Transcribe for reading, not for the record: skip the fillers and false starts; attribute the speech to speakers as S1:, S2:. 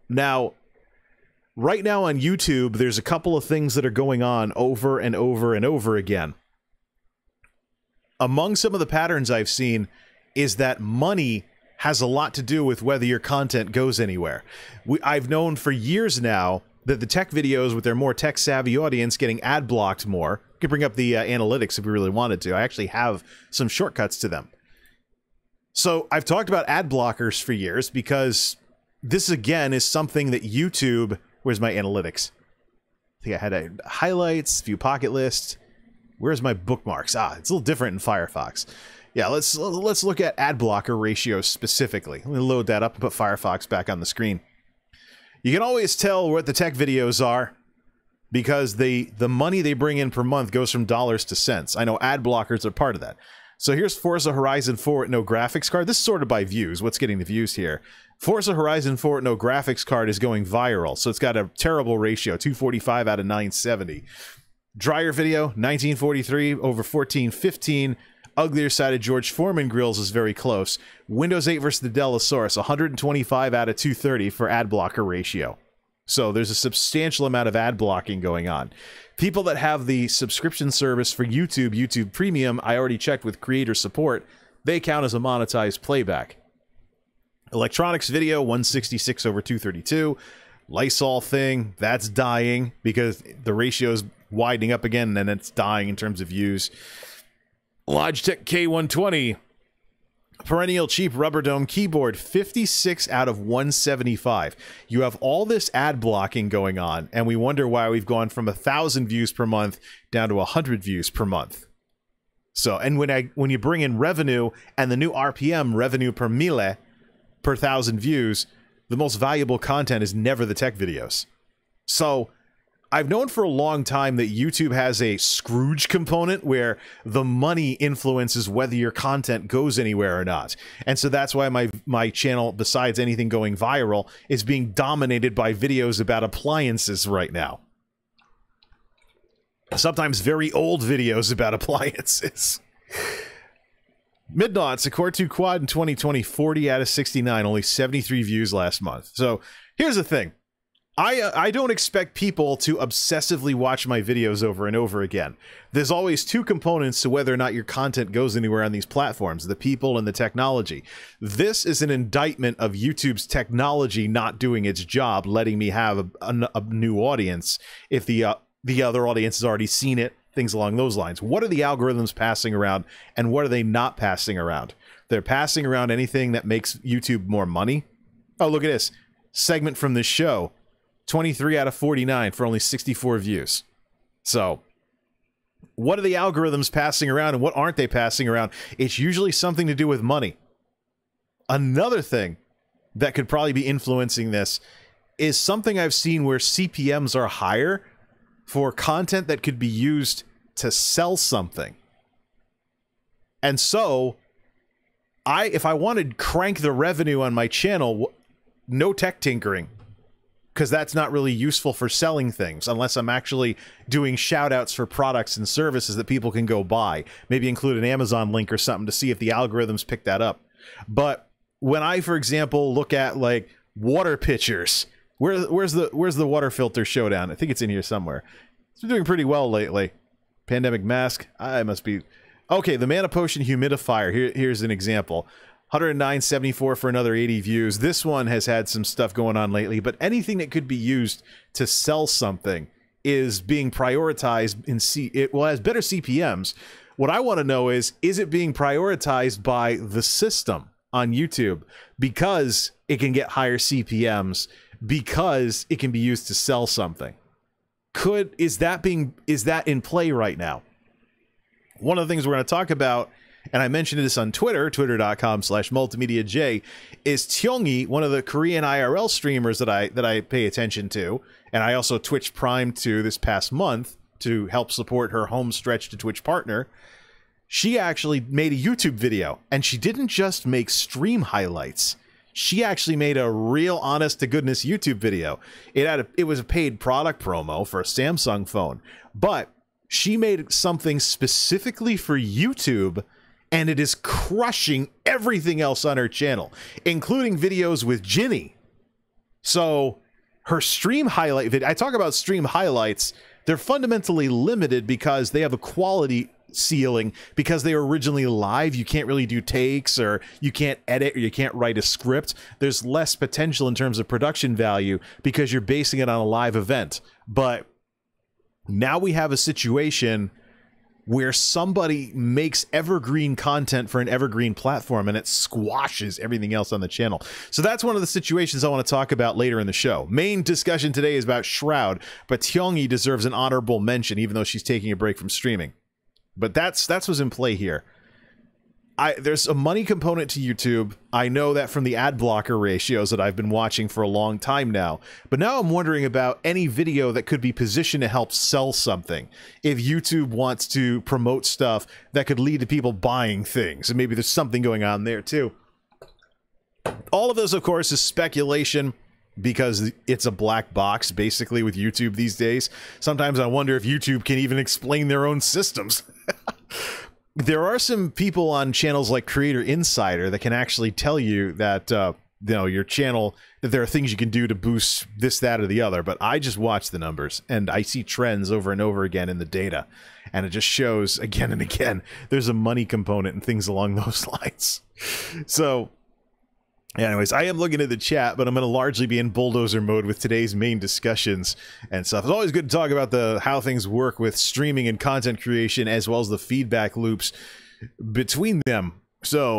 S1: Now, right now on YouTube, there's a couple of things that are going on over and over and over again. Among some of the patterns I've seen is that money has a lot to do with whether your content goes anywhere. I've known for years now that the tech videos with their more tech-savvy audience getting ad-blocked more. We could bring up the analytics if we really wanted to. I actually have some shortcuts to them. So I've talked about ad blockers for years because this, again, is something that YouTube... Where's my analytics? I think I had highlights, view pocket list. Where's my bookmarks? Ah, it's a little different in Firefox. Yeah, let's look at ad blocker ratios specifically. Let me load that up and put Firefox back on the screen. You can always tell what the tech videos are because the money they bring in per month goes from dollars to cents. I know ad blockers are part of that. So here's Forza Horizon 4 with no graphics card. This is sorted by views. What's getting the views here? Forza Horizon 4 with no graphics card is going viral. So it's got a terrible ratio, 245 out of 970. Dryer video, 1943 over 1415. Uglier side of George Foreman grills is very close. Windows 8 versus the Delosaurus, 125 out of 230 for ad blocker ratio. So there's a substantial amount of ad blocking going on. People that have the subscription service for YouTube, YouTube Premium, I already checked with creator support, they count as a monetized playback. Electronics video, 166 over 232. Lysol thing, that's dying because the ratio is widening up again and then it's dying in terms of views. Logitech K120, perennial cheap rubber dome keyboard, 56 out of 175. You have all this ad blocking going on, and we wonder why we've gone from 1,000 views per month down to 100 views per month. So, and when you bring in revenue and the new RPM, revenue per mille, per 1,000 views, the most valuable content is never the tech videos. So, I've known for a long time that YouTube has a Scrooge component where the money influences whether your content goes anywhere or not. And so that's why my channel, besides anything going viral, is being dominated by videos about appliances right now. Sometimes very old videos about appliances. Midnaughts, a Core 2 Quad in 2020, 40 out of 69, only 73 views last month. So here's the thing. I don't expect people to obsessively watch my videos over and over again. There's always two components to whether or not your content goes anywhere on these platforms, the people and the technology. This is an indictment of YouTube's technology not doing its job, letting me have a new audience if the other audience has already seen it, things along those lines. What are the algorithms passing around and what are they not passing around? They're passing around anything that makes YouTube more money. Oh, look at this. Segment from this show. 23 out of 49 for only 64 views. So, what are the algorithms passing around and what aren't they passing around? It's usually something to do with money. Another thing that could probably be influencing this is something I've seen where CPMs are higher for content that could be used to sell something. And so, if I wanted to crank the revenue on my channel, no tech tinkering. Because that's not really useful for selling things unless I'm actually doing shout outs for products and services that people can go buy. Maybe include an Amazon link or something to see if the algorithms pick that up. But when I, for example, look at like water pitchers, where's the water filter showdown? I think it's in here somewhere. It's been doing pretty well lately. Pandemic mask. I must be okay. The Mana Potion humidifier. Here's an example. 109.74 for another 80 views. This one has had some stuff going on lately, but anything that could be used to sell something is being prioritized in it has better CPMs. What I want to know is it being prioritized by the system on YouTube because it can get higher CPMs because it can be used to sell something? Is that in play right now? One of the things we're going to talk about, and I mentioned this on Twitter, twitter.com/MultimediaJay, is Tyongi, one of the Korean IRL streamers that I pay attention to, and I also Twitch Prime to this past month to help support her home stretch to Twitch partner. She actually made a YouTube video, and she didn't just make stream highlights. She actually made a real honest-to-goodness YouTube video. It was a paid product promo for a Samsung phone, but she made something specifically for YouTube, and it is crushing everything else on her channel, including videos with Ginny. So her stream highlight video, I talk about stream highlights, they're fundamentally limited because they have a quality ceiling, because they were originally live. You can't really do takes, or you can't edit, or you can't write a script. There's less potential in terms of production value because you're basing it on a live event. But now we have a situation where somebody makes evergreen content for an evergreen platform and it squashes everything else on the channel. So that's one of the situations I want to talk about later in the show. Main discussion today is about Shroud, but Tyongi deserves an honorable mention even though she's taking a break from streaming. But that's what's in play here. There's a money component to YouTube. I know that from the ad blocker ratios that I've been watching for a long time now. But now I'm wondering about any video that could be positioned to help sell something. If YouTube wants to promote stuff that could lead to people buying things, and maybe there's something going on there too. All of this, of course, is speculation, because it's a black box, basically, with YouTube these days. Sometimes I wonder if YouTube can even explain their own systems. There are some people on channels like Creator Insider that can actually tell you that, you know, your channel, that there are things you can do to boost this, that, or the other. But I just watch the numbers, and I see trends over and over again in the data. And it just shows again and again, there's a money component and things along those lines. So anyways, I am looking at the chat, but I'm going to largely be in bulldozer mode with today's main discussions and stuff. It's always good to talk about how things work with streaming and content creation, as well as the feedback loops between them. So